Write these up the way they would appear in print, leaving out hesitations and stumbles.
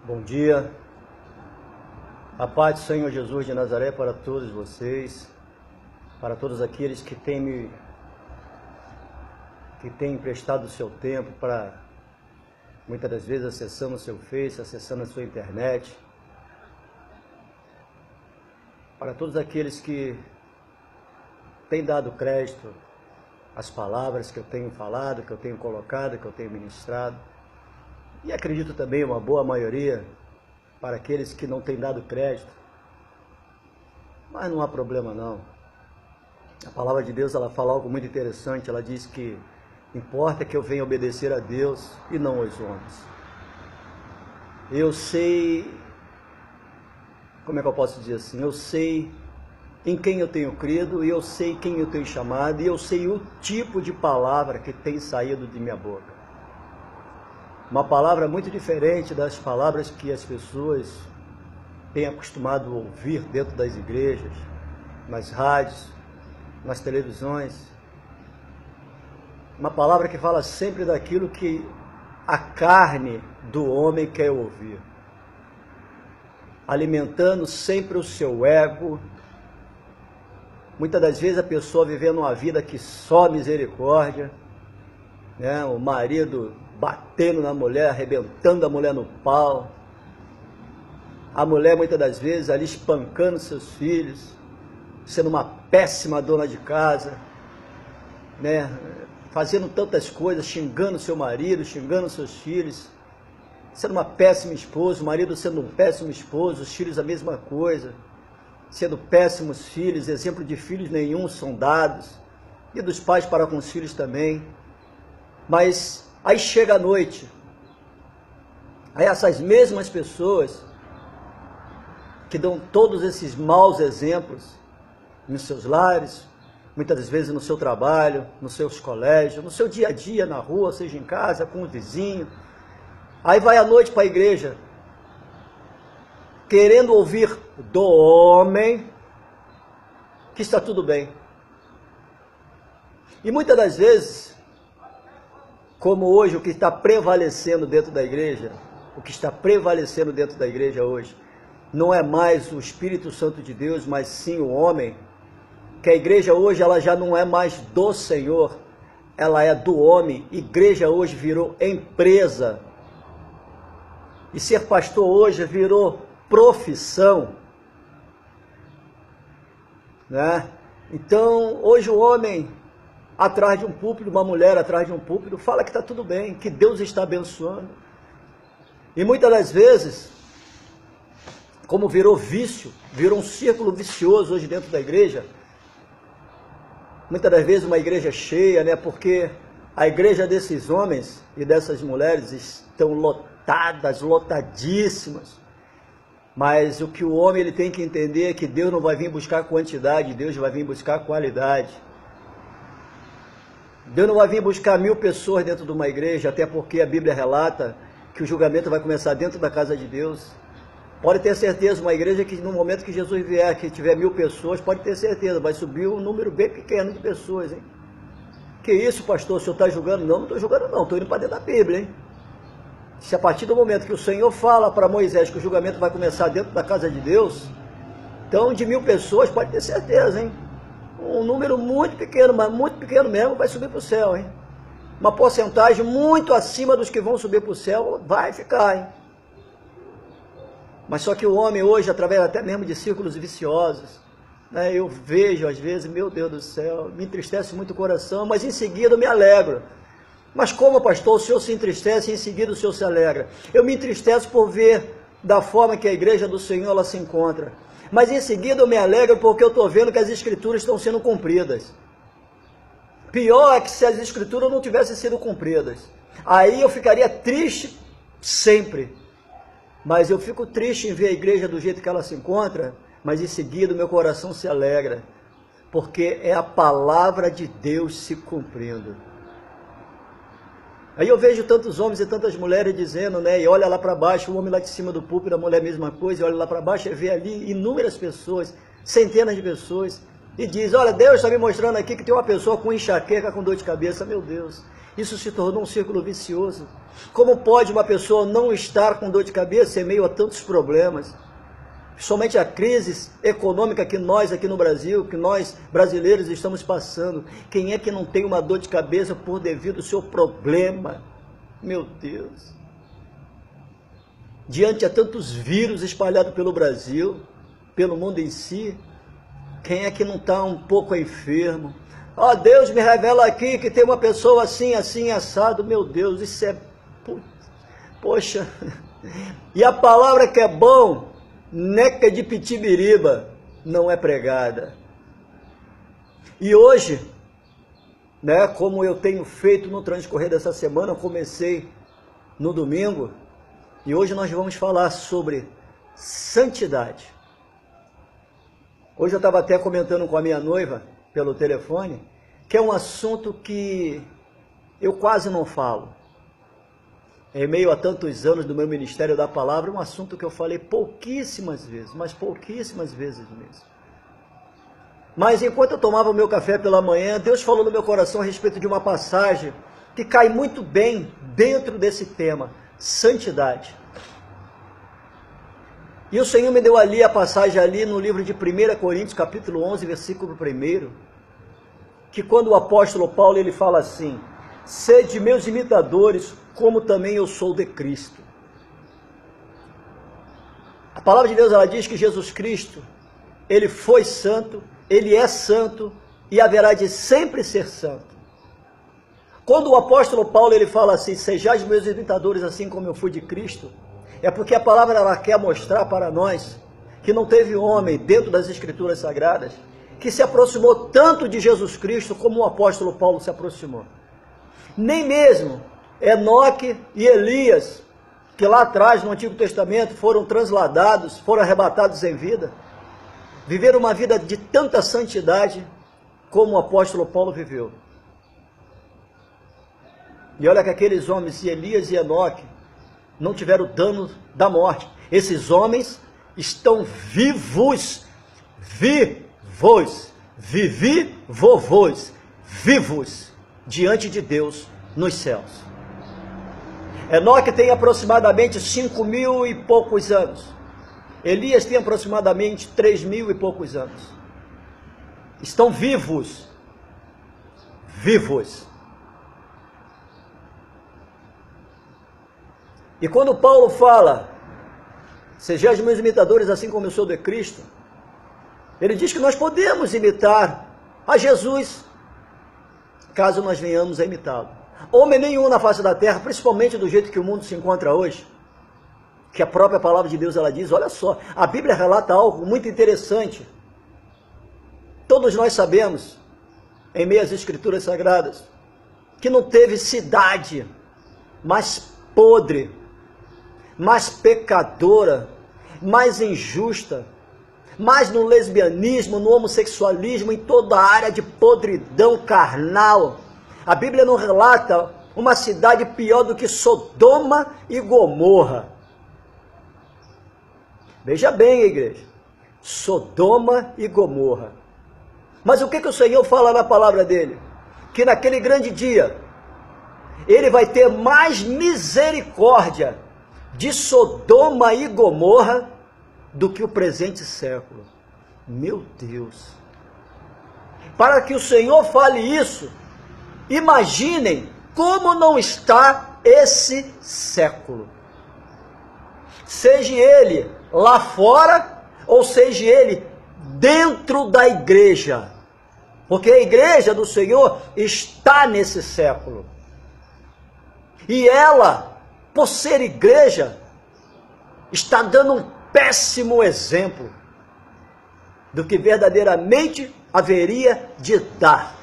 Bom dia, a paz do Senhor Jesus de Nazaré para todos vocês, para todos aqueles que têm emprestado o seu tempo para, muitas das vezes, acessando o seu Face, acessando a sua internet, para todos aqueles que têm dado crédito às palavras que eu tenho falado, que eu tenho colocado, que eu tenho ministrado. E acredito também, uma boa maioria, para aqueles que não têm dado crédito. Mas não há problema não. A palavra de Deus, ela fala algo muito interessante. Ela diz que importa que eu venha obedecer a Deus e não aos homens. Eu sei, como é que eu posso dizer assim? Eu sei em quem eu tenho crido, e eu sei quem eu tenho chamado, e eu sei o tipo de palavra que tem saído de minha boca. Uma palavra muito diferente das palavras que as pessoas têm acostumado a ouvir dentro das igrejas, nas rádios, nas televisões. Uma palavra que fala sempre daquilo que a carne do homem quer ouvir, alimentando sempre o seu ego. Muitas das vezes a pessoa vivendo uma vida que só misericórdia, né? O marido batendo na mulher, arrebentando a mulher no pau. A mulher muitas das vezes ali espancando seus filhos, sendo uma péssima dona de casa, né? Fazendo tantas coisas, xingando seu marido, xingando seus filhos, sendo uma péssima esposa, o marido sendo um péssimo esposo, os filhos a mesma coisa, sendo péssimos filhos, exemplo de filhos nenhum são dados, e dos pais para com os filhos também. Mas aí chega a noite, aí essas mesmas pessoas que dão todos esses maus exemplos nos seus lares, muitas das vezes no seu trabalho, nos seus colégios, no seu dia a dia, na rua, seja em casa, com o vizinho, aí vai à noite para a igreja, querendo ouvir do homem que está tudo bem. E muitas das vezes, como hoje o que está prevalecendo dentro da igreja, o que está prevalecendo dentro da igreja hoje, não é mais o Espírito Santo de Deus, mas sim o homem, que a igreja hoje ela já não é mais do Senhor, ela é do homem. Igreja hoje virou empresa, e ser pastor hoje virou profissão, né? Então hoje o homem atrás de um púlpito, uma mulher atrás de um púlpito, fala que está tudo bem, que Deus está abençoando. E muitas das vezes, como virou vício, virou um círculo vicioso hoje dentro da igreja, muitas das vezes uma igreja cheia, né? Porque a igreja desses homens e dessas mulheres estão lotadas, lotadíssimas. Mas o que o homem ele tem que entender é que Deus não vai vir buscar quantidade, Deus vai vir buscar qualidade. Deus não vai vir buscar 1000 pessoas dentro de uma igreja, até porque a Bíblia relata que o julgamento vai começar dentro da casa de Deus. Pode ter certeza, uma igreja que no momento que Jesus vier, que tiver 1000 pessoas, pode ter certeza, vai subir um número bem pequeno de pessoas, hein? Que isso, pastor, o senhor está julgando? Não, não estou julgando não, estou indo para dentro da Bíblia, hein? Se a partir do momento que o Senhor fala para Moisés que o julgamento vai começar dentro da casa de Deus, então de 1000 pessoas, pode ter certeza, hein? Um número muito pequeno, mas muito pequeno mesmo, vai subir para o céu, hein? Uma porcentagem muito acima dos que vão subir para o céu vai ficar, hein? Mas só que o homem hoje, através até mesmo de círculos viciosos, né, eu vejo às vezes, meu Deus do céu, me entristece muito o coração, mas em seguida eu me alegro. Mas como, pastor, o senhor se entristece e em seguida o senhor se alegra? Eu me entristeço por ver da forma que a igreja do Senhor ela se encontra. Mas em seguida eu me alegro porque eu estou vendo que as escrituras estão sendo cumpridas. Pior é que se as escrituras não tivessem sido cumpridas, aí eu ficaria triste sempre. Mas eu fico triste em ver a igreja do jeito que ela se encontra, mas em seguida o meu coração se alegra, porque é a palavra de Deus se cumprindo. Aí eu vejo tantos homens e tantas mulheres dizendo, né, e olha lá para baixo, o homem lá de cima do púlpito, a mulher a mesma coisa, e olha lá para baixo e vê ali inúmeras pessoas, centenas de pessoas, e diz, olha, Deus está me mostrando aqui que tem uma pessoa com enxaqueca, com dor de cabeça, meu Deus. Isso se tornou um círculo vicioso. Como pode uma pessoa não estar com dor de cabeça em meio a tantos problemas? Somente a crise econômica que nós aqui no Brasil, que nós brasileiros estamos passando. Quem é que não tem uma dor de cabeça por devido ao seu problema? Meu Deus. Diante a tantos vírus espalhados pelo Brasil, pelo mundo em si, quem é que não está um pouco enfermo? Ó, Deus me revela aqui que tem uma pessoa assim, assim, assado. Meu Deus, isso é... Poxa. E a palavra que é bom, neca de pitibiriba, não é pregada. E hoje, né, como eu tenho feito no transcorrer dessa semana, eu comecei no domingo, e hoje nós vamos falar sobre santidade. Hoje eu estava até comentando com a minha noiva, pelo telefone, que é um assunto que eu quase não falo. Em meio a tantos anos do meu ministério da palavra, é um assunto que eu falei pouquíssimas vezes, mas pouquíssimas vezes mesmo. Mas enquanto eu tomava o meu café pela manhã, Deus falou no meu coração a respeito de uma passagem que cai muito bem dentro desse tema, santidade. E o Senhor me deu ali a passagem ali no livro de 1 Coríntios, capítulo 11, versículo 1, que quando o apóstolo Paulo ele fala assim: sede meus imitadores, como também eu sou de Cristo. A palavra de Deus ela diz que Jesus Cristo, ele foi santo, ele é santo e haverá de sempre ser santo. Quando o apóstolo Paulo ele fala assim: sejais meus imitadores assim como eu fui de Cristo, é porque a palavra ela quer mostrar para nós que não teve homem dentro das Escrituras Sagradas que se aproximou tanto de Jesus Cristo como o apóstolo Paulo se aproximou. Nem mesmo Enoque e Elias, que lá atrás no Antigo Testamento foram transladados, foram arrebatados em vida, viveram uma vida de tanta santidade como o apóstolo Paulo viveu. E olha que aqueles homens, Elias e Enoque, não tiveram dano da morte. Esses homens estão vivos, vivos diante de Deus nos céus. Enoque tem aproximadamente 5.000 e poucos anos. Elias tem aproximadamente 3.000 e poucos anos. Estão vivos. E quando Paulo fala, sejais meus imitadores assim como eu sou de Cristo, ele diz que nós podemos imitar a Jesus, caso nós venhamos a imitá-lo. Homem nenhum na face da terra, principalmente do jeito que o mundo se encontra hoje, que a própria palavra de Deus ela diz, olha só, a Bíblia relata algo muito interessante. Todos nós sabemos, em meio às Escrituras Sagradas, que não teve cidade mais podre, mais pecadora, mais injusta, mais no lesbianismo, no homossexualismo, em toda a área de podridão carnal. A Bíblia não relata uma cidade pior do que Sodoma e Gomorra. Veja bem, igreja, Sodoma e Gomorra. Mas o que o Senhor fala na palavra dele? Que naquele grande dia, ele vai ter mais misericórdia de Sodoma e Gomorra do que o presente século. Meu Deus! Para que o Senhor fale isso, imaginem como não está esse século. Seja ele lá fora, ou seja ele dentro da igreja. Porque a igreja do Senhor está nesse século. E ela, por ser igreja, está dando um péssimo exemplo do que verdadeiramente haveria de dar.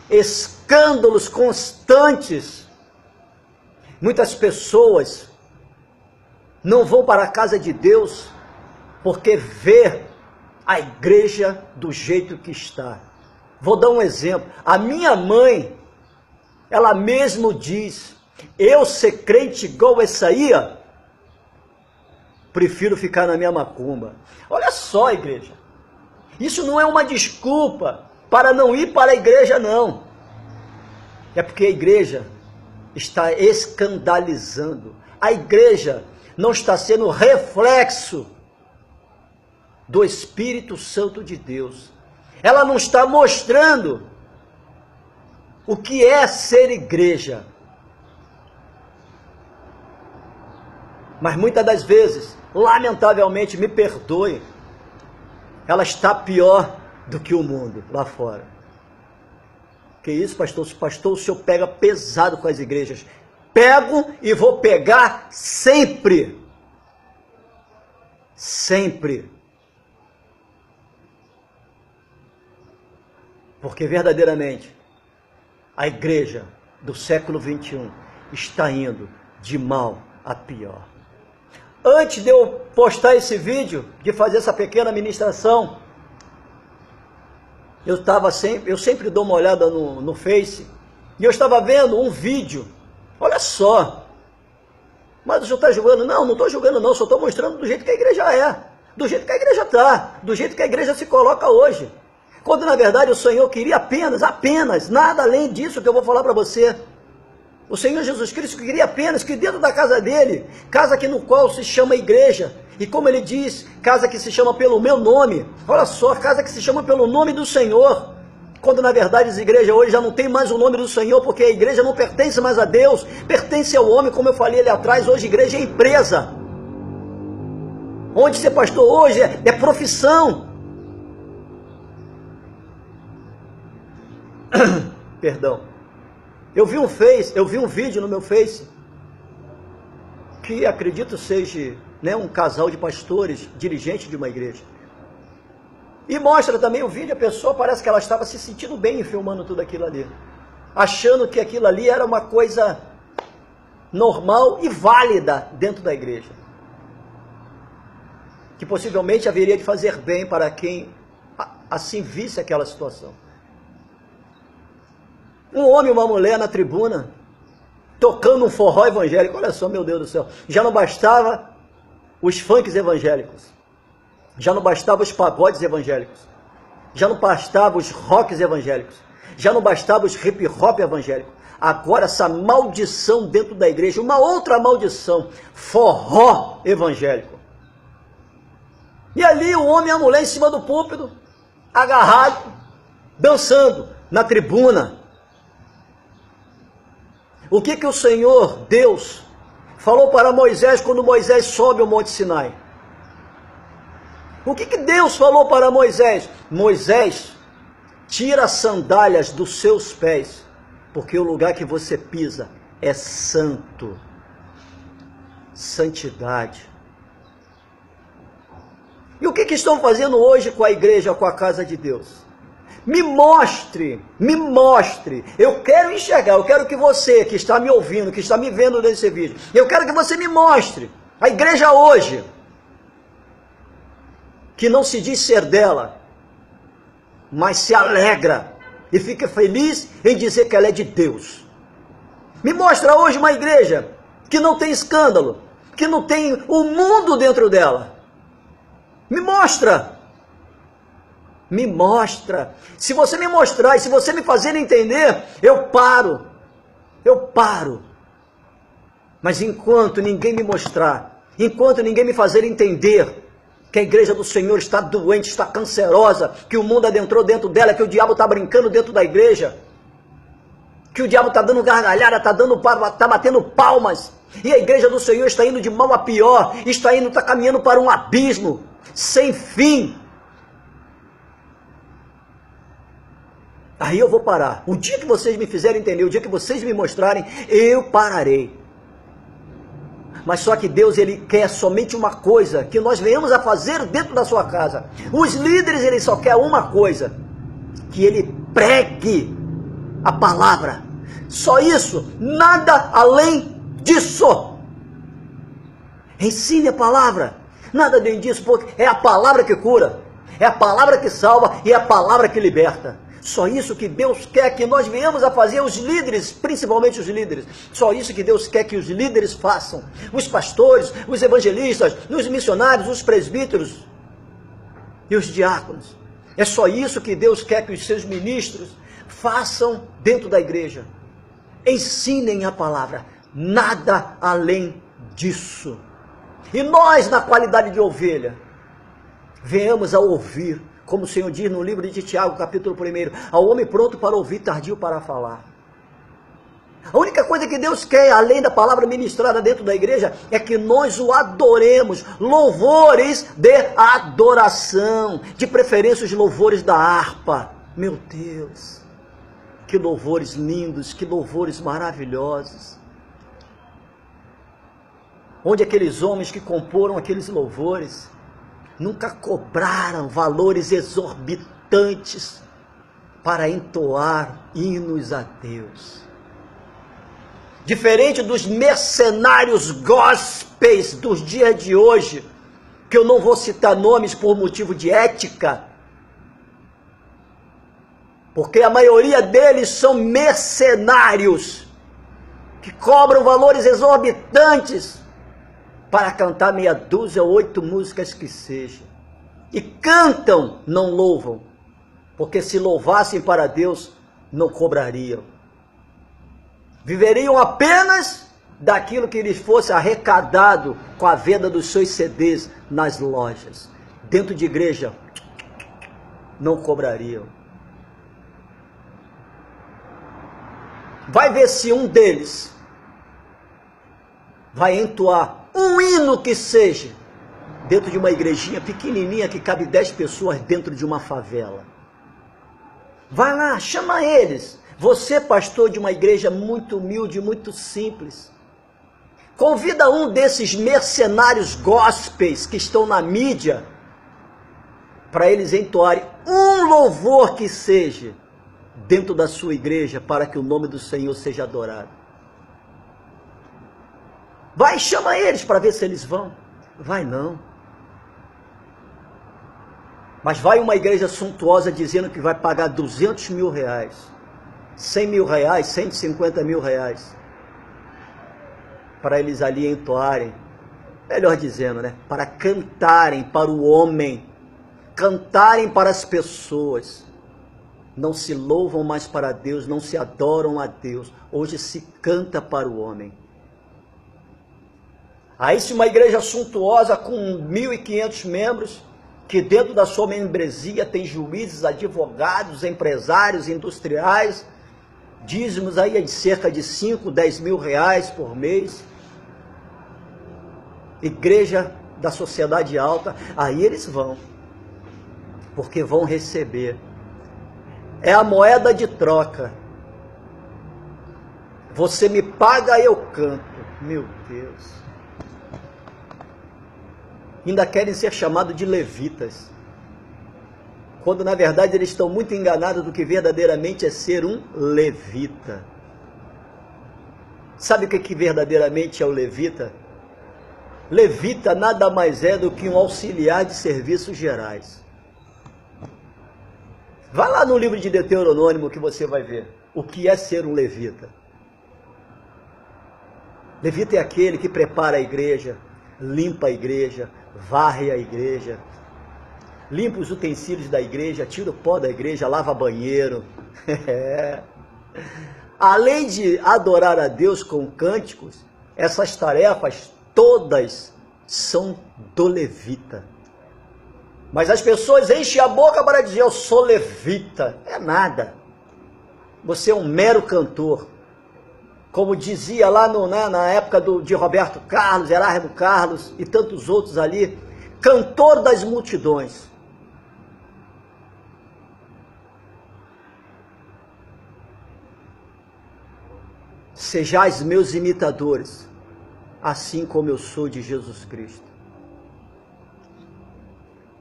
Escândalos constantes. Muitas pessoas não vão para a casa de Deus porque vê a igreja do jeito que está. Vou dar um exemplo. A minha mãe, ela mesmo diz: eu ser crente igual essa aí, prefiro ficar na minha macumba. Olha só, igreja. Isso não é uma desculpa para não ir para a igreja, não. É porque a igreja está escandalizando. A igreja não está sendo reflexo do Espírito Santo de Deus. Ela não está mostrando o que é ser igreja. Mas muitas das vezes, lamentavelmente, me perdoe, ela está pior do que o mundo lá fora. Que isso, pastor? Pastor, o senhor pega pesado com as igrejas. Pego e vou pegar sempre. Sempre. Porque verdadeiramente a igreja do século 21 está indo de mal a pior. Antes de eu postar esse vídeo, de fazer essa pequena ministração, eu sempre dou uma olhada no Face, e eu estava vendo um vídeo. Olha só, mas o senhor está julgando? Não, não estou julgando não, só estou mostrando do jeito que a igreja é, do jeito que a igreja está, do jeito que a igreja se coloca hoje. Quando na verdade o Senhor queria apenas, nada além disso que eu vou falar para você. O Senhor Jesus Cristo queria apenas que dentro da casa dele, casa que no qual se chama igreja, e como ele diz, casa que se chama pelo meu nome, olha só, casa que se chama pelo nome do Senhor, quando na verdade as igrejas hoje já não tem mais o nome do Senhor, porque a igreja não pertence mais a Deus, pertence ao homem, como eu falei ali atrás, hoje a igreja é empresa, onde ser pastor hoje é profissão. Perdão. Eu vi um vídeo no meu Face, que acredito seja, né, um casal de pastores, dirigente de uma igreja. E mostra também o vídeo, a pessoa parece que ela estava se sentindo bem filmando tudo aquilo ali. Achando que aquilo ali era uma coisa normal e válida dentro da igreja. Que possivelmente haveria de fazer bem para quem assim visse aquela situação. Um homem e uma mulher na tribuna, tocando um forró evangélico. Olha só, meu Deus do céu. Já não bastava os funks evangélicos. Já não bastava os pagodes evangélicos. Já não bastava os rocks evangélicos. Já não bastava os hip hop evangélicos. Agora essa maldição dentro da igreja, uma outra maldição, forró evangélico. E ali o homem e a mulher em cima do púlpito, agarrado, dançando na tribuna. O que o Senhor, Deus, falou para Moisés quando Moisés sobe o Monte Sinai? O que Deus falou para Moisés? Moisés, tira as sandálias dos seus pés, porque o lugar que você pisa é santo. Santidade. E o que estão fazendo hoje com a igreja, com a casa de Deus? Me mostre, eu quero enxergar, eu quero que você que está me ouvindo, que está me vendo nesse vídeo, eu quero que você me mostre a igreja hoje, que não se diz ser dela, mas se alegra e fica feliz em dizer que ela é de Deus. Me mostra hoje uma igreja que não tem escândalo, que não tem o mundo dentro dela. Me mostra. Me mostra. Se você me mostrar e se você me fazer entender, eu paro. Mas enquanto ninguém me mostrar, enquanto ninguém me fazer entender que a igreja do Senhor está doente, está cancerosa, que o mundo adentrou dentro dela, que o diabo está brincando dentro da igreja, que o diabo está dando gargalhada, está batendo palmas, e a igreja do Senhor está indo de mal a pior, está caminhando para um abismo sem fim. Aí eu vou parar. O dia que vocês me fizerem entender, o dia que vocês me mostrarem, eu pararei. Mas só que Deus, Ele quer somente uma coisa, que nós venhamos a fazer dentro da sua casa. Os líderes, Ele só quer uma coisa, que Ele pregue a palavra. Só isso, nada além disso. Ensine a palavra, nada além disso, porque é a palavra que cura, é a palavra que salva e é a palavra que liberta. Só isso que Deus quer que nós venhamos a fazer, os líderes, principalmente os líderes. Só isso que Deus quer que os líderes façam. Os pastores, os evangelistas, os missionários, os presbíteros e os diáconos. É só isso que Deus quer que os seus ministros façam dentro da igreja. ensinem a palavra, nada além disso. E nós, na qualidade de ovelha, venhamos a ouvir, como o Senhor diz no livro de Tiago, capítulo 1, ao homem pronto para ouvir, tardio para falar. A única coisa que Deus quer, além da palavra ministrada dentro da igreja, é que nós o adoremos, louvores de adoração, de preferência os louvores da harpa. Meu Deus, que louvores lindos, que louvores maravilhosos. Onde aqueles homens que comporam aqueles louvores nunca cobraram valores exorbitantes para entoar hinos a Deus. Diferente dos mercenários gospels dos dias de hoje, que eu não vou citar nomes por motivo de ética, porque a maioria deles são mercenários, que cobram valores exorbitantes para cantar meia dúzia ou 8 músicas que seja. E cantam, não louvam, porque se louvassem para Deus, não cobrariam. Viveriam apenas daquilo que lhes fosse arrecadado com a venda dos seus CDs nas lojas. Dentro de igreja, não cobrariam. Vai ver se um deles vai entoar um hino que seja, dentro de uma igrejinha pequenininha que cabe 10 pessoas dentro de uma favela. Vai lá, chama eles. Você, pastor de uma igreja muito humilde, muito simples, convida um desses mercenários gospels que estão na mídia, para eles entoarem um louvor que seja, dentro da sua igreja, para que o nome do Senhor seja adorado. Vai, chama eles para ver se eles vão. Vai não. Mas vai uma igreja suntuosa dizendo que vai pagar 200 mil reais. 100 mil reais, 150 mil reais, para eles ali entoarem, melhor dizendo, né? Para cantarem para o homem, cantarem para as pessoas. Não se louvam mais para Deus, não se adoram a Deus. Hoje se canta para o homem. Aí se uma igreja suntuosa com 1.500 membros, que dentro da sua membresia tem juízes, advogados, empresários, industriais, dízimos aí de cerca de 5, 10 mil reais por mês, igreja da sociedade alta, aí eles vão, porque vão receber. É a moeda de troca. Você me paga, eu canto. Meu Deus. Ainda querem ser chamados de levitas, quando na verdade eles estão muito enganados do que verdadeiramente é ser um levita. Sabe o que verdadeiramente é o levita? Levita nada mais é do que um auxiliar de serviços gerais. Vai lá no livro de Deuteronômio que você vai ver o que é ser um levita. Levita é aquele que prepara a igreja, limpa a igreja, varre a igreja, limpa os utensílios da igreja, tira o pó da igreja, lava banheiro. Além de adorar a Deus com cânticos, essas tarefas todas são do levita. Mas as pessoas enchem a boca para dizer, eu sou levita. É nada. Você é um mero cantor. Como dizia lá na época de Roberto Carlos, Erasmo Carlos e tantos outros ali, cantor das multidões. Sejais meus imitadores, assim como eu sou de Jesus Cristo.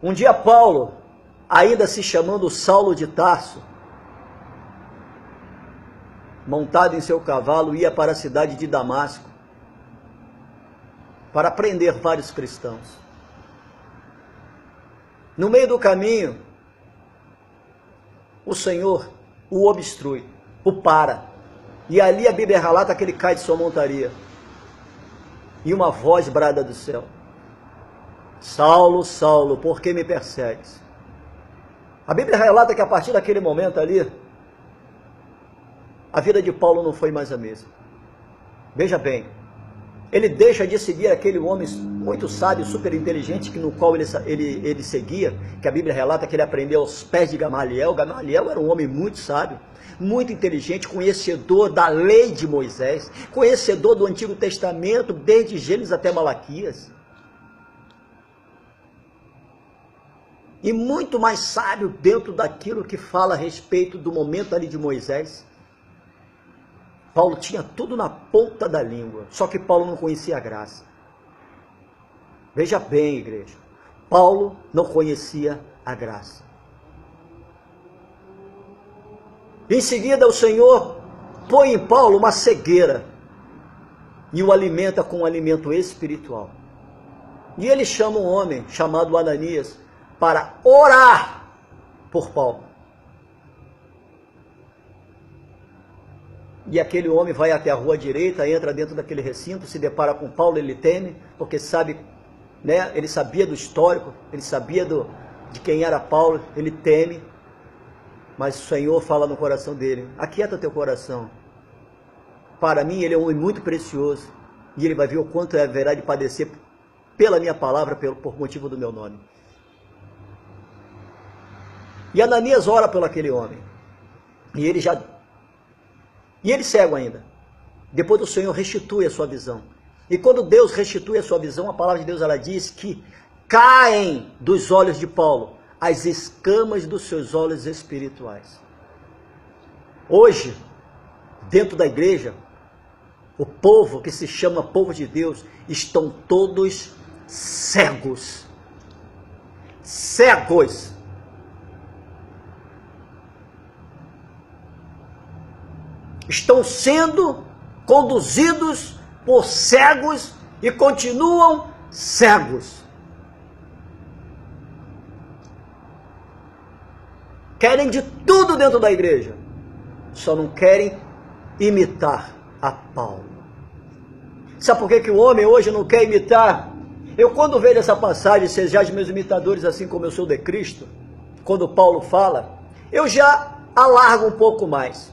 Um dia Paulo, ainda se chamando Saulo de Tarso, montado em seu cavalo, ia para a cidade de Damasco, para prender vários cristãos. No meio do caminho, o Senhor o obstrui, o para. E ali a Bíblia relata que ele cai de sua montaria. E uma voz brada do céu: Saulo, Saulo, por que me persegues? A Bíblia relata que a partir daquele momento ali, a vida de Paulo não foi mais a mesma. Veja bem, ele deixa de seguir aquele homem muito sábio, super inteligente, no qual ele seguia, que a Bíblia relata que ele aprendeu aos pés de Gamaliel. Gamaliel era um homem muito sábio, muito inteligente, conhecedor da lei de Moisés, conhecedor do Antigo Testamento, desde Gênesis até Malaquias. E muito mais sábio dentro daquilo que fala a respeito do momento ali de Moisés. Paulo tinha tudo na ponta da língua, só que Paulo não conhecia a graça. Veja bem, igreja, Paulo não conhecia a graça. Em seguida, o Senhor põe em Paulo uma cegueira e o alimenta com um alimento espiritual. E ele chama um homem chamado Ananias para orar por Paulo. E aquele homem vai até a rua direita, entra dentro daquele recinto, se depara com Paulo, ele teme, porque sabe, né, ele sabia do histórico, ele sabia de quem era Paulo, ele teme, mas o Senhor fala no coração dele: aquieta teu coração, para mim ele é um homem muito precioso, e ele vai ver o quanto haverá de padecer pela minha palavra, por motivo do meu nome. E Ananias ora pelo aquele homem, e ele cego ainda. Depois o Senhor restitui a sua visão. E quando Deus restitui a sua visão, a palavra de Deus ela diz que caem dos olhos de Paulo as escamas dos seus olhos espirituais. Hoje, dentro da igreja, o povo que se chama povo de Deus estão todos cegos. Cegos. Estão sendo conduzidos por cegos e continuam cegos. Querem de tudo dentro da igreja, só não querem imitar a Paulo. Sabe por que o homem hoje não quer imitar? Eu, quando vejo essa passagem, sejais meus imitadores assim como eu sou de Cristo, quando Paulo fala, eu já alargo um pouco mais.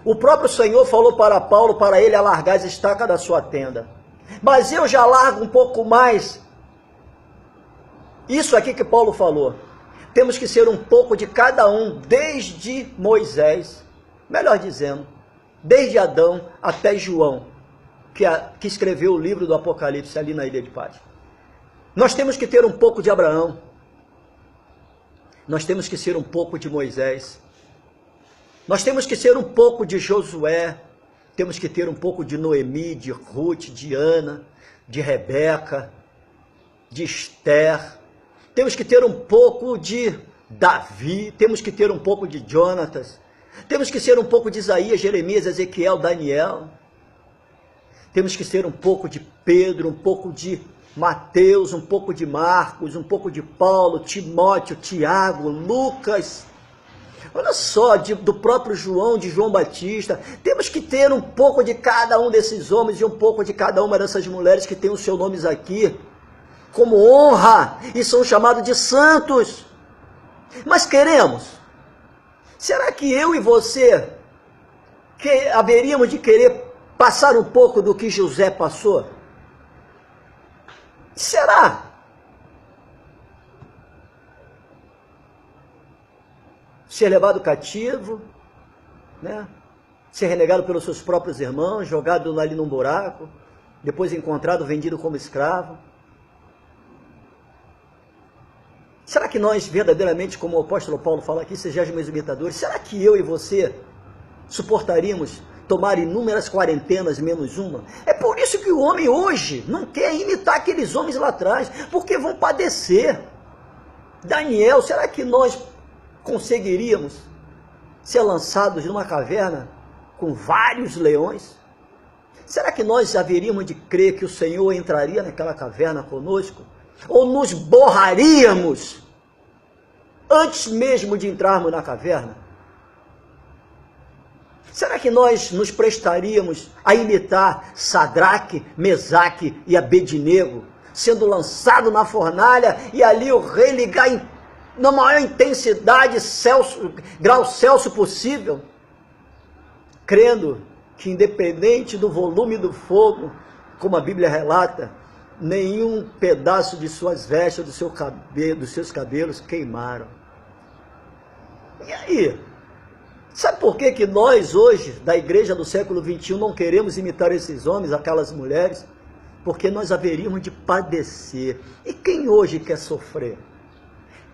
O próprio Senhor falou para Paulo, para ele alargar as estacas da sua tenda. Mas eu já largo um pouco mais. Isso aqui que Paulo falou. Temos que ser um pouco de cada um, desde Moisés, melhor dizendo, desde Adão até João, que escreveu o livro do Apocalipse ali na ilha de Patmos. Nós temos que ter um pouco de Abraão. Nós temos que ser um pouco de Moisés. Nós temos que ser um pouco de Josué, temos que ter um pouco de Noemi, de Ruth, de Ana, de Rebeca, de Esther. Temos que ter um pouco de Davi, temos que ter um pouco de Jonatas, temos que ser um pouco de Isaías, Jeremias, Ezequiel, Daniel. Temos que ser um pouco de Pedro, um pouco de Mateus, um pouco de Marcos, um pouco de Paulo, Timóteo, Tiago, Lucas. Olha só, do próprio João, de João Batista. Temos que ter um pouco de cada um desses homens e um pouco de cada uma dessas mulheres que tem os seus nomes aqui como honra e são chamados de santos. Mas queremos? Será que eu e você haveríamos de querer passar um pouco do que José passou? Será? Ser levado cativo, né? Ser renegado pelos seus próprios irmãos, jogado ali num buraco, depois encontrado, vendido como escravo. Será que nós verdadeiramente, como o apóstolo Paulo fala aqui, sejais meus imitadores, será que eu e você suportaríamos tomar inúmeras quarentenas menos uma? É por isso que o homem hoje não quer imitar aqueles homens lá atrás, porque vão padecer. Daniel, será que nós conseguiríamos ser lançados numa caverna com vários leões? Será que nós haveríamos de crer que o Senhor entraria naquela caverna conosco? Ou nos borraríamos antes mesmo de entrarmos na caverna? Será que nós nos prestaríamos a imitar Sadraque, Mesaque e Abednego, sendo lançado na fornalha e ali o rei ligar na maior intensidade, grau Celsius possível? crendo que independente do volume do fogo, como a Bíblia relata, nenhum pedaço de suas vestes, dos seus cabelos queimaram. E aí? Sabe por que que nós hoje, da igreja do século XXI, não queremos imitar esses homens, aquelas mulheres? Porque nós haveríamos de padecer. E quem hoje quer sofrer?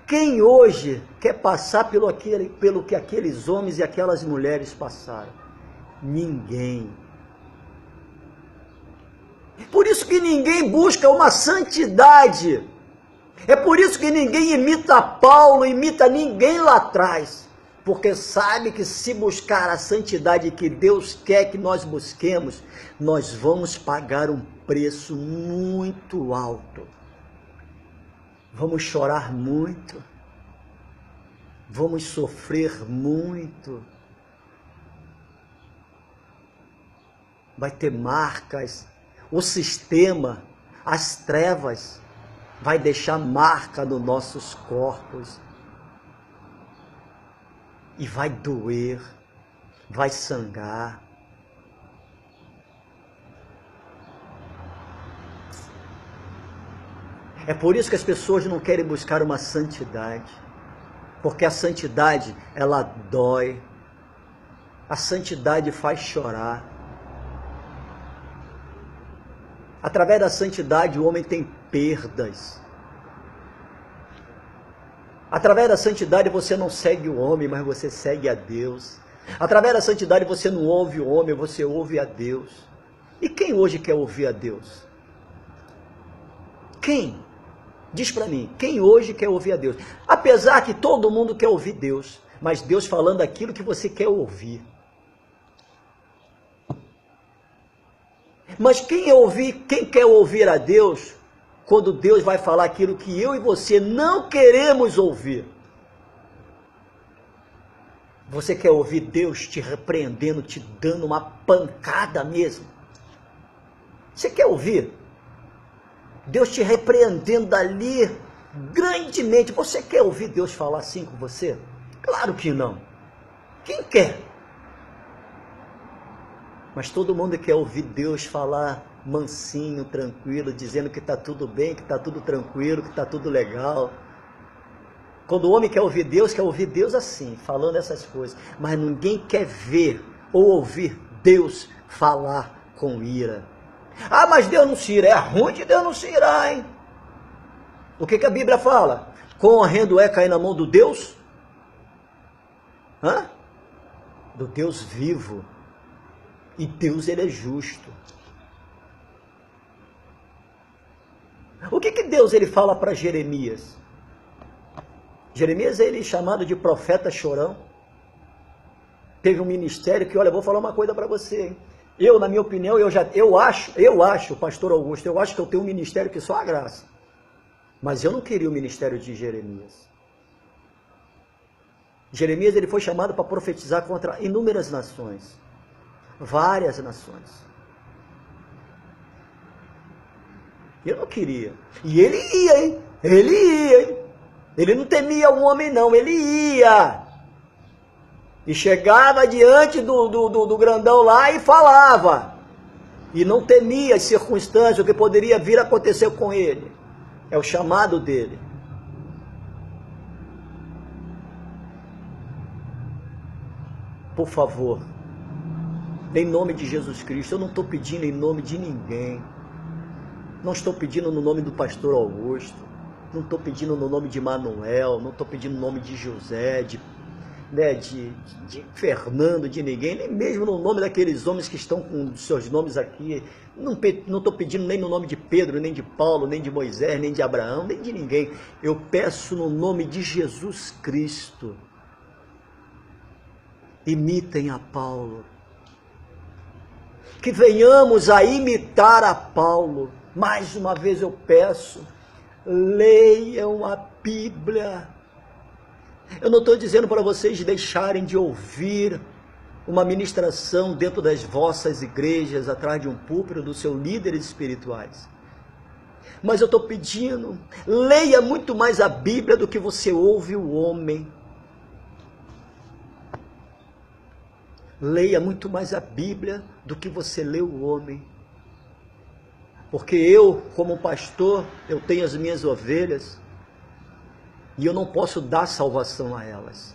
Quem hoje quer passar pelo que aqueles homens e aquelas mulheres passaram? Ninguém. Por isso que ninguém busca uma santidade. É por isso que ninguém imita Paulo, imita ninguém lá atrás. Porque sabe que se buscar a santidade que Deus quer que nós busquemos, nós vamos pagar um preço muito alto. Vamos chorar muito. Vamos sofrer muito. Vai ter marcas. O sistema, as trevas, vai deixar marca nos nossos corpos. E vai doer, vai sangrar. É por isso que as pessoas não querem buscar uma santidade. Porque a santidade, ela dói. A santidade faz chorar. Através da santidade, o homem tem perdas. Através da santidade você não segue o homem, mas você segue a Deus. Através da santidade você não ouve o homem, você ouve a Deus. E quem hoje quer ouvir a Deus? Quem? Diz para mim, quem hoje quer ouvir a Deus? Apesar que todo mundo quer ouvir Deus, mas Deus falando aquilo que você quer ouvir. Mas quem quer ouvir a Deus, quando Deus vai falar aquilo que eu e você não queremos ouvir? Você quer ouvir Deus te repreendendo, te dando uma pancada mesmo? Você quer ouvir Deus te repreendendo ali grandemente? Você quer ouvir Deus falar assim com você? Claro que não. Quem quer? Mas todo mundo quer ouvir Deus falar mansinho, tranquilo, dizendo que está tudo bem, que está tudo tranquilo, que está tudo legal. Quando o homem quer ouvir Deus assim, falando essas coisas. Mas ninguém quer ver ou ouvir Deus falar com ira. Ah, mas Deus não se ira. É ruim de Deus não se irar, hein? O que a Bíblia fala? Quão horrendo é cair na mão do Deus? Do Deus vivo. E Deus, ele é justo. O que Deus ele fala para Jeremias? Jeremias, ele é chamado de profeta chorão. Teve um ministério que, olha, eu vou falar uma coisa para você, hein? Eu, na minha opinião, eu acho, pastor Augusto, eu acho que eu tenho um ministério que só a graça. Mas eu não queria o ministério de Jeremias. Jeremias, ele foi chamado para profetizar contra inúmeras nações. Várias nações. Eu não queria. E ele ia, hein? Ele ia, hein? Ele não temia o homem, não. Ele ia. E chegava diante do grandão lá e falava. E não temia as circunstâncias, o que poderia vir a acontecer com ele. É o chamado dele. Por favor, em nome de Jesus Cristo, eu não estou pedindo em nome de ninguém. Não estou pedindo no nome do pastor Augusto. Não estou pedindo no nome de Manuel. Não estou pedindo no nome de José, de Fernando, de ninguém. Nem mesmo no nome daqueles homens que estão com seus nomes aqui. Não estou pedindo nem no nome de Pedro, nem de Paulo, nem de Moisés, nem de Abraão, nem de ninguém. Eu peço no nome de Jesus Cristo. Imitem a Paulo. Que venhamos a imitar a Paulo. Mais uma vez eu peço, leiam a Bíblia. Eu não estou dizendo para vocês deixarem de ouvir uma ministração dentro das vossas igrejas, atrás de um púlpito, dos seus líderes espirituais. Mas eu estou pedindo, leia muito mais a Bíblia do que você ouve o homem. Leia muito mais a Bíblia do que você lê o homem. Porque eu, como pastor, eu tenho as minhas ovelhas e eu não posso dar salvação a elas.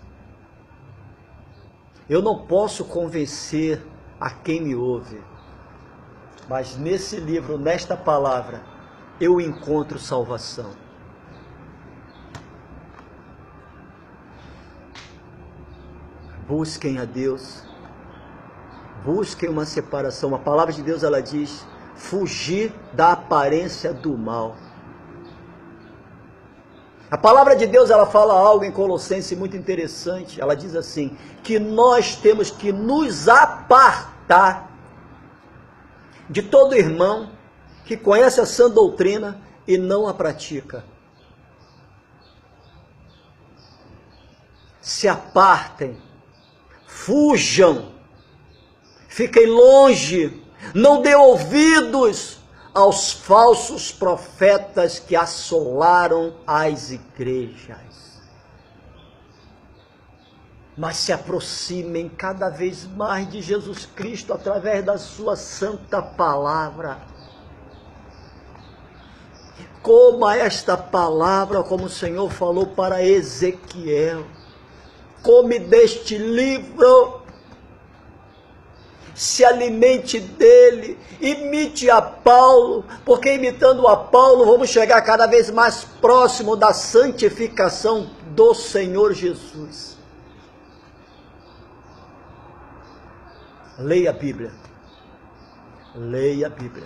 Eu não posso convencer a quem me ouve. Mas nesse livro, nesta palavra, eu encontro salvação. Busquem a Deus. Busquem uma separação. A palavra de Deus, ela diz: fugir da aparência do mal. A palavra de Deus, ela fala algo em Colossenses muito interessante. Ela diz assim, que nós temos que nos apartar de todo irmão que conhece a sã doutrina e não a pratica. Se apartem, fujam, fiquem longe, não dê ouvidos aos falsos profetas que assolaram as igrejas. Mas se aproximem cada vez mais de Jesus Cristo através da sua santa palavra. Coma esta palavra como o Senhor falou para Ezequiel. Come deste livro. Se alimente dele, imite a Paulo, porque imitando a Paulo vamos chegar cada vez mais próximo da santificação do Senhor Jesus. Leia a Bíblia. Leia a Bíblia.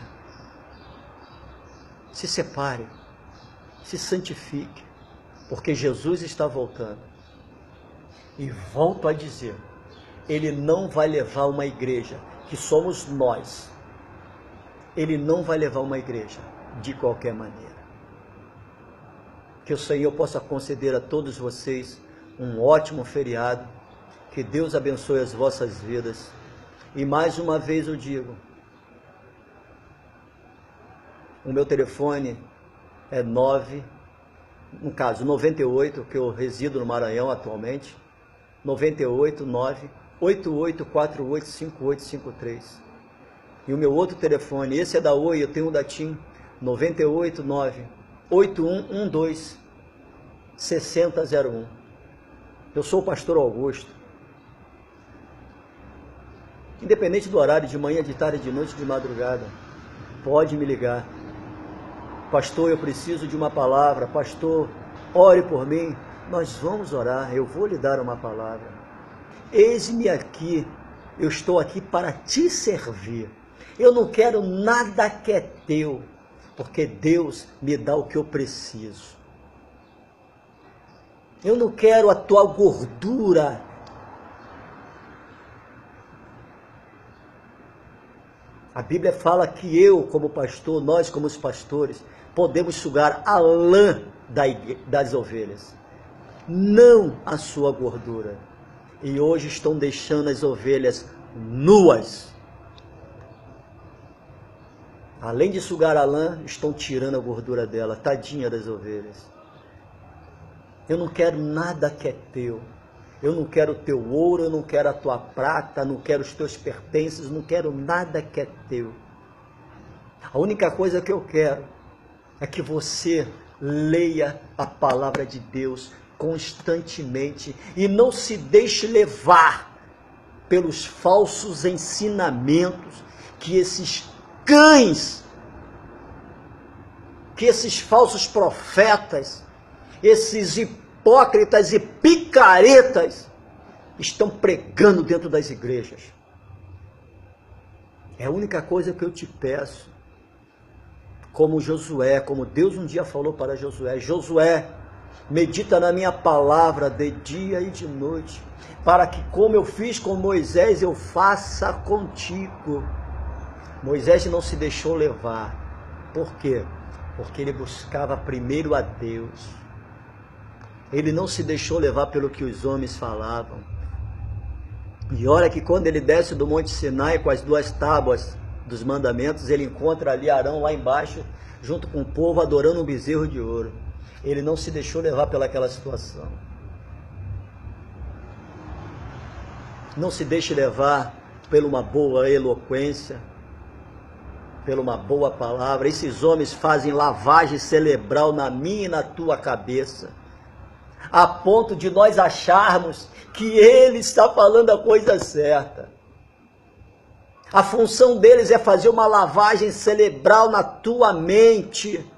Se separe, se santifique, porque Jesus está voltando. E volto a dizer, ele não vai levar uma igreja, que somos nós. Ele não vai levar uma igreja de qualquer maneira. Que o Senhor possa conceder a todos vocês um ótimo feriado. Que Deus abençoe as vossas vidas. E mais uma vez eu digo, o meu telefone é 98, que eu resido no Maranhão atualmente, 989-8848-5853. E o meu outro telefone, esse é da Oi, eu tenho um da TIM, 989-8112-6001. Eu sou o pastor Augusto. Independente do horário, de manhã, de tarde, de noite, de madrugada, pode me ligar. Pastor, eu preciso de uma palavra. Pastor, ore por mim. Nós vamos orar, eu vou lhe dar uma palavra. Eis-me aqui, eu estou aqui para te servir. Eu não quero nada que é teu, porque Deus me dá o que eu preciso. Eu não quero a tua gordura. A Bíblia fala que eu, como pastor, nós como os pastores, podemos sugar a lã das ovelhas, não a sua gordura. E hoje estão deixando as ovelhas nuas. Além de sugar a lã, estão tirando a gordura dela. Tadinha das ovelhas. Eu não quero nada que é teu. Eu não quero o teu ouro, eu não quero a tua prata, não quero os teus pertences, não quero nada que é teu. A única coisa que eu quero é que você leia a palavra de Deus constantemente e não se deixe levar pelos falsos ensinamentos que esses cães, que esses falsos profetas, esses hipócritas e picaretas estão pregando dentro das igrejas. É a única coisa que eu te peço, como Josué, como Deus um dia falou para Josué: Josué, medita na minha palavra de dia e de noite, para que, como eu fiz com Moisés, eu faça contigo. Moisés não se deixou levar. Por quê? Porque ele buscava primeiro a Deus. Ele não se deixou levar pelo que os homens falavam. E olha que quando ele desce do Monte Sinai com as 2 tábuas dos mandamentos, ele encontra ali Arão lá embaixo, junto com o povo, adorando um bezerro de ouro. Ele não se deixou levar pelaquela situação. Não se deixe levar por uma boa eloquência, por uma boa palavra. Esses homens fazem lavagem cerebral na minha e na tua cabeça, a ponto de nós acharmos que ele está falando a coisa certa. A função deles é fazer uma lavagem cerebral na tua mente,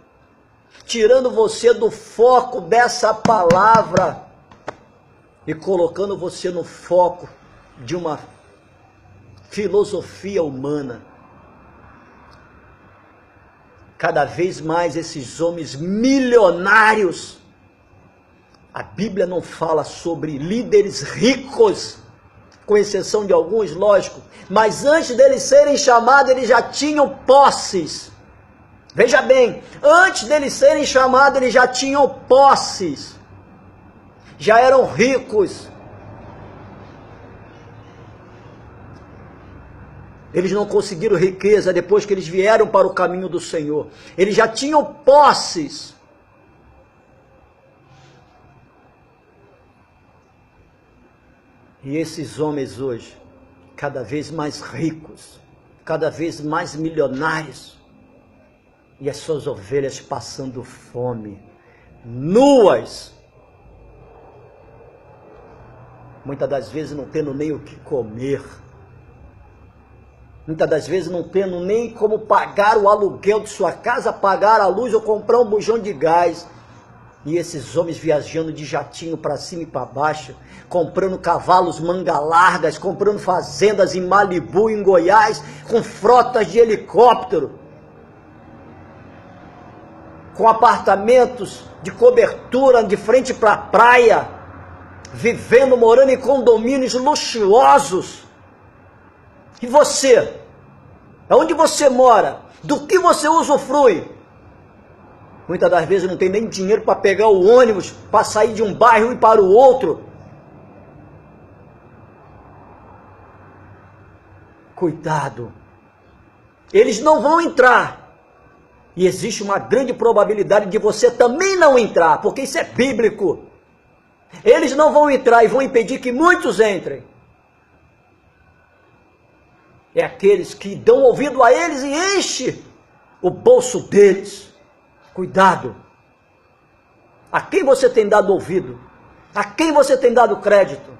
tirando você do foco dessa palavra e colocando você no foco de uma filosofia humana. Cada vez mais esses homens milionários, a Bíblia não fala sobre líderes ricos, com exceção de alguns, lógico, mas antes deles serem chamados, eles já tinham posses. Veja bem, antes deles serem chamados, eles já tinham posses, já eram ricos. Eles não conseguiram riqueza depois que eles vieram para o caminho do Senhor. Eles já tinham posses. E esses homens hoje, cada vez mais ricos, cada vez mais milionários, e as suas ovelhas passando fome, nuas, muitas das vezes não tendo nem o que comer, muitas das vezes não tendo nem como pagar o aluguel de sua casa, pagar a luz ou comprar um bujão de gás. E esses homens viajando de jatinho para cima e para baixo, comprando cavalos manga largas, comprando fazendas em Malibu, em Goiás, com frotas de helicóptero, com apartamentos de cobertura de frente para a praia, vivendo, morando em condomínios luxuosos. E você? Onde você mora? Do que você usufrui? Muitas das vezes não tem nem dinheiro para pegar o ônibus, para sair de um bairro e para o outro. Cuidado. Eles não vão entrar. E existe uma grande probabilidade de você também não entrar, porque isso é bíblico. Eles não vão entrar e vão impedir que muitos entrem. É aqueles que dão ouvido a eles e enchem o bolso deles. Cuidado. A quem você tem dado ouvido? A quem você tem dado crédito?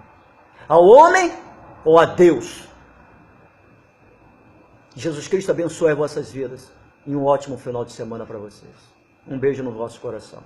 Ao homem ou a Deus? Jesus Cristo abençoe as vossas vidas e um ótimo final de semana para vocês. Um beijo no vosso coração.